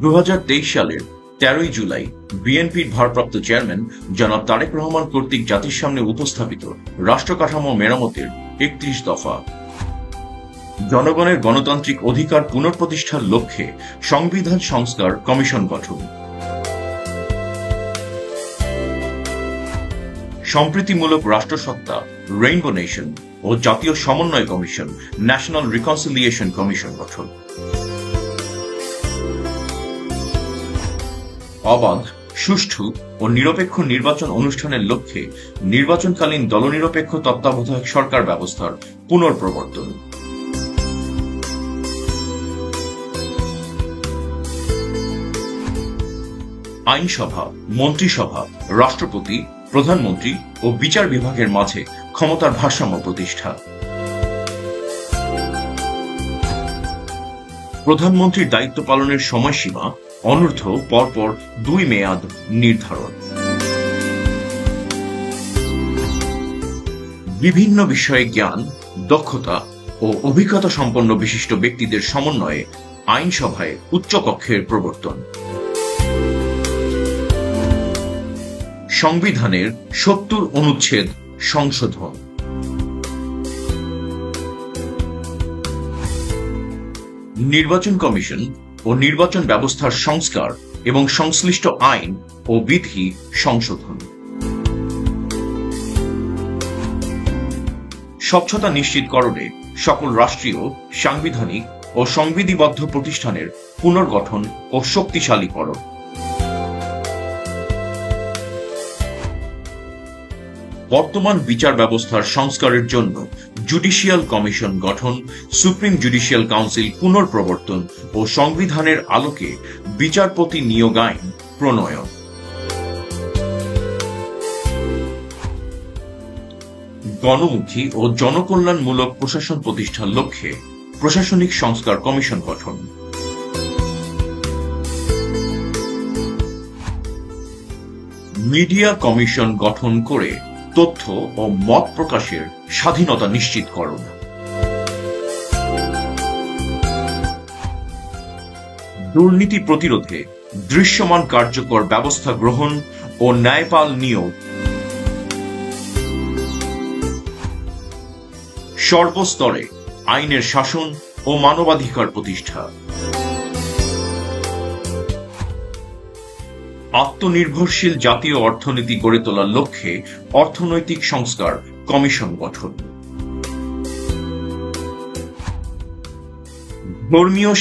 2023 সালের 13 জুলাই বিএনপির ভারপ্রাপ্ত চেয়ারম্যান জনাব তারেক রহমান কর্তৃক জাতির সামনে উপস্থাপিত রাষ্ট্র কাঠামো মেরামতের 31 দফা জনগণের গণতান্ত্রিক অধিকার পুনঃপ্রতিষ্ঠার লক্ষ্যে সংবিধান সংস্কার কমিশন গঠন, সম্প্রীতিমূলক রাষ্ট্রসত্তা রেইনবো নেশন ও জাতীয় সমন্বয় কমিশন ন্যাশনাল রিকনসিলিয়েশন কমিশন গঠন, অবাধ, সুষ্ঠু ও নিরপেক্ষ নির্বাচন অনুষ্ঠানের লক্ষ্যে নির্বাচনকালীন দলনিরপেক্ষ তত্ত্বাবধায়ক সরকার ব্যবস্থার পুনঃপ্রবর্তন, আইনসভা, মন্ত্রিসভা, রাষ্ট্রপতি, প্রধানমন্ত্রী ও বিচার বিভাগের মাঝে ক্ষমতার ভারসাম্য প্রতিষ্ঠা, প্রধানমন্ত্রীর দায়িত্ব পালনের সময়সীমা অনূর্ধ্ব পরপর 2 মেয়াদ নির্ধারণ, বিভিন্ন বিষয়ে জ্ঞান, দক্ষতা ও অভিজ্ঞতা সম্পন্ন বিশিষ্ট ব্যক্তিদের সমন্বয়ে আইনসভায় উচ্চকক্ষের প্রবর্তন, সংবিধানের 70 অনুচ্ছেদ সংশোধন, নির্বাচন কমিশন ও নির্বাচন ব্যবস্থার সংস্কার এবং সংশ্লিষ্ট আইন ও বিধি সংশোধন, স্বচ্ছতা নিশ্চিতকরণে সকল রাষ্ট্রীয়, সাংবিধানিক ও সংবিধিবদ্ধ প্রতিষ্ঠানের পুনর্গঠন ও শক্তিশালীকরণ, বর্তমান বিচার ব্যবস্থার সংস্কারের জন্য জুডিশিয়াল কমিশন গঠন, সুপ্রিম জুডিশিয়াল কাউন্সিল পুনঃপ্রবর্তন ও সংবিধানের আলোকে বিচারপতি নিয়োগ আইন প্রণয়ন, গণমুখী ও জনকল্যাণমূলক প্রশাসন প্রতিষ্ঠার লক্ষ্যে প্রশাসনিক সংস্কার কমিশন গঠন, মিডিয়া কমিশন গঠন করে তথ্য ও মত প্রকাশের স্বাধীনতা নিশ্চিতকরণ, দুর্নীতি প্রতিরোধে দৃশ্যমান কার্যকর ব্যবস্থা গ্রহণ ও ন্যায়পাল নিয়োগ, সর্বস্তরে আইনের শাসন ও মানবাধিকার প্রতিষ্ঠা, আত্মনির্ভরশীল জাতীয় অর্থনীতি গড়ে তোলার লক্ষ্যে অর্থনৈতিক সংস্কার কমিশন গঠন, ধর্মীয়